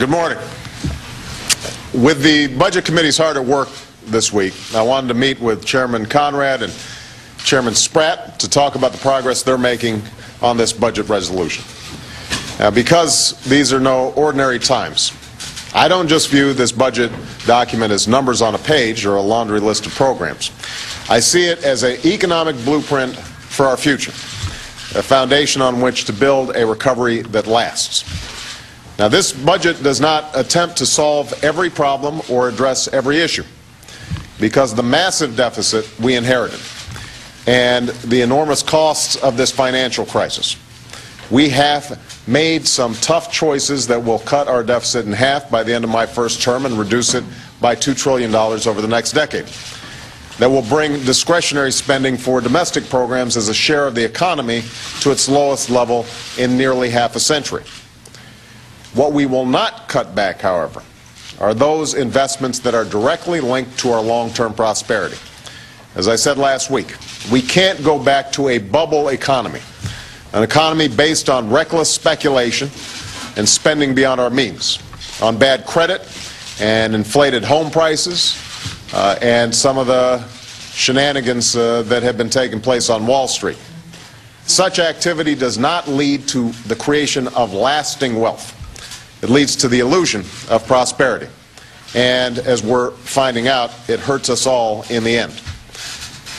Good morning. With the Budget Committee's hard at work this week, I wanted to meet with Chairman Conrad and Chairman Spratt to talk about the progress they're making on this budget resolution. Because these are no ordinary times, I don't just view this budget document as numbers on a page or a laundry list of programs. I see it as an economic blueprint for our future, a foundation on which to build a recovery that lasts. Now, this budget does not attempt to solve every problem or address every issue, because the massive deficit we inherited and the enormous costs of this financial crisis, we have made some tough choices that will cut our deficit in half by the end of my first term and reduce it by $2 trillion over the next decade. That will bring discretionary spending for domestic programs as a share of the economy to its lowest level in nearly half a century. What we will not cut back, however, are those investments that are directly linked to our long-term prosperity. As I said last week, we can't go back to a bubble economy, an economy based on reckless speculation and spending beyond our means, on bad credit and inflated home prices and some of the shenanigans that have been taking place on Wall Street. Such activity does not lead to the creation of lasting wealth. It leads to the illusion of prosperity. And as we're finding out, it hurts us all in the end.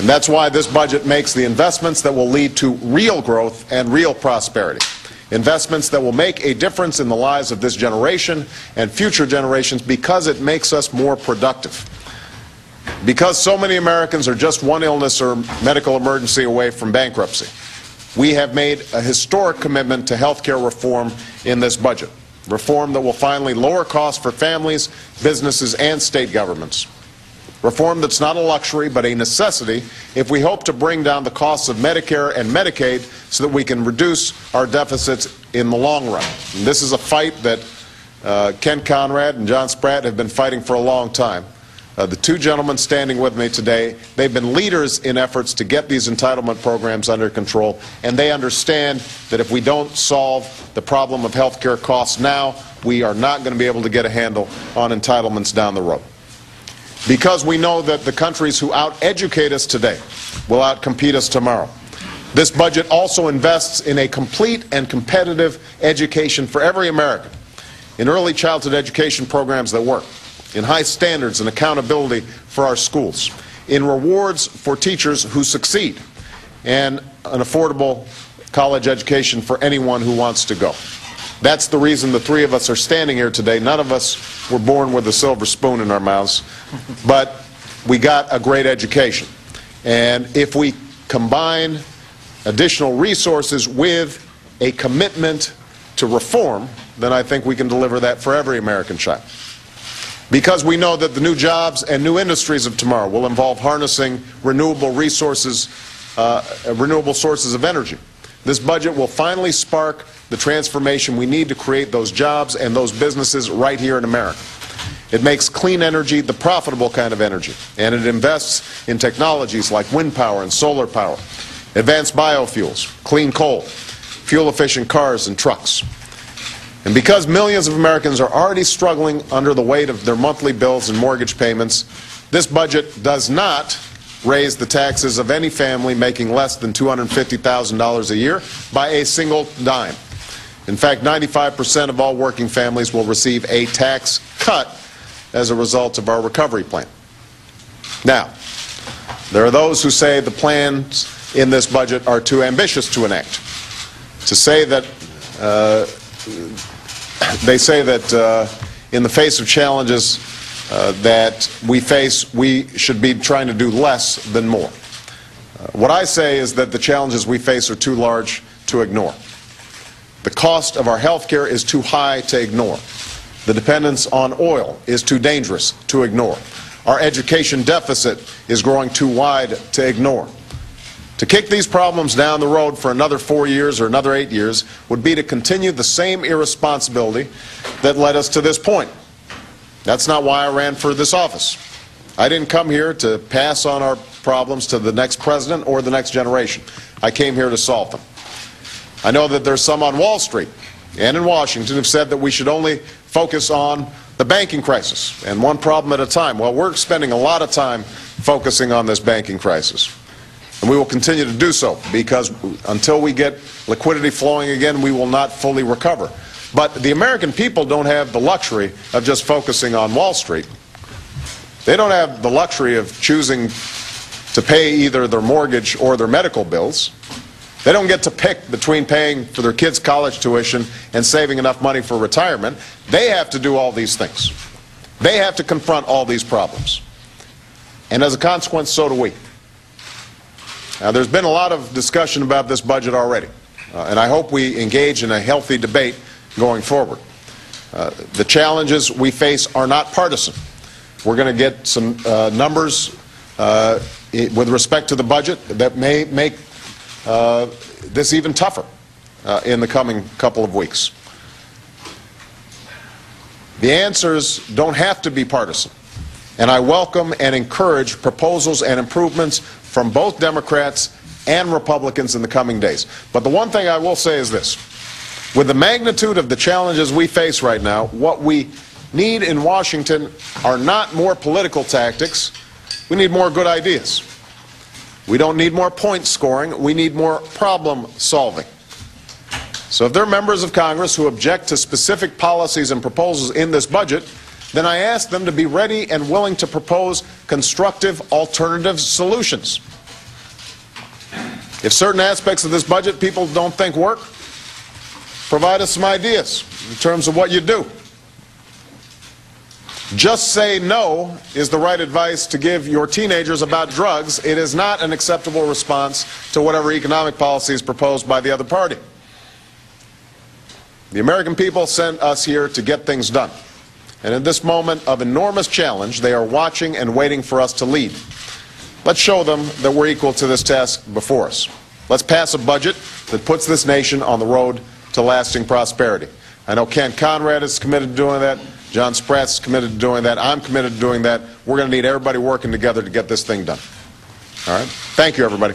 And that's why this budget makes the investments that will lead to real growth and real prosperity. Investments that will make a difference in the lives of this generation and future generations, because it makes us more productive. Because so many Americans are just one illness or medical emergency away from bankruptcy, we have made a historic commitment to health care reform in this budget. Reform that will finally lower costs for families, businesses, and state governments. Reform that's not a luxury but a necessity if we hope to bring down the costs of Medicare and Medicaid so that we can reduce our deficits in the long run. And this is a fight that Ken Conrad and John Spratt have been fighting for a long time. The two gentlemen standing with me today, they've been leaders in efforts to get these entitlement programs under control, and they understand that if we don't solve the problem of health care costs now, we are not going to be able to get a handle on entitlements down the road. Because we know that the countries who out-educate us today will out-compete us tomorrow. This budget also invests in a complete and competitive education for every American, in early childhood education programs that work, in high standards and accountability for our schools, in rewards for teachers who succeed, and an affordable college education for anyone who wants to go. That's the reason the three of us are standing here today. None of us were born with a silver spoon in our mouths, but we got a great education. And if we combine additional resources with a commitment to reform, then I think we can deliver that for every American child. Because we know that the new jobs and new industries of tomorrow will involve harnessing renewable resources, renewable sources of energy. This budget will finally spark the transformation we need to create those jobs and those businesses right here in America. It makes clean energy the profitable kind of energy, and it invests in technologies like wind power and solar power, advanced biofuels, clean coal, fuel-efficient cars and trucks. And because millions of Americans are already struggling under the weight of their monthly bills and mortgage payments, this budget does not raise the taxes of any family making less than $250,000 a year by a single dime. In fact, 95% of all working families will receive a tax cut as a result of our recovery plan. Now, there are those who say the plans in this budget are too ambitious to enact. To say that they say that in the face of challenges that we face, we should be trying to do less than more. What I say is that the challenges we face are too large to ignore. The cost of our health care is too high to ignore. The dependence on oil is too dangerous to ignore. Our education deficit is growing too wide to ignore. To kick these problems down the road for another 4 years or another 8 years would be to continue the same irresponsibility that led us to this point. That's not why I ran for this office. I didn't come here to pass on our problems to the next president or the next generation. I came here to solve them. I know that there's some on Wall Street and in Washington who've said that we should only focus on the banking crisis, and one problem at a time. Well, we're spending a lot of time focusing on this banking crisis. And we will continue to do so, because until we get liquidity flowing again, we will not fully recover. But the American people don't have the luxury of just focusing on Wall Street. They don't have the luxury of choosing to pay either their mortgage or their medical bills. They don't get to pick between paying for their kids' college tuition and saving enough money for retirement. They have to do all these things. They have to confront all these problems. And as a consequence, so do we. Now, there's been a lot of discussion about this budget already, and I hope we engage in a healthy debate going forward. The challenges we face are not partisan. We're going to get some numbers with respect to the budget that may make this even tougher in the coming couple of weeks. The answers don't have to be partisan, and I welcome and encourage proposals and improvements from both Democrats and Republicans in the coming days. But the one thing I will say is this: with the magnitude of the challenges we face right now, what we need in Washington are not more political tactics. We need more good ideas. We don't need more point scoring. We need more problem solving. So if there are members of Congress who object to specific policies and proposals in this budget, then I ask them to be ready and willing to propose constructive alternative solutions. If certain aspects of this budget people don't think work, provide us some ideas in terms of what you do. Just say no is the right advice to give your teenagers about drugs. It is not an acceptable response to whatever economic policy is proposed by the other party. The American people sent us here to get things done. And in this moment of enormous challenge, they are watching and waiting for us to lead. Let's show them that we're equal to this task before us. Let's pass a budget that puts this nation on the road to lasting prosperity. I know Ken Conrad is committed to doing that. John Spratt's committed to doing that. I'm committed to doing that. We're going to need everybody working together to get this thing done. All right? Thank you, everybody.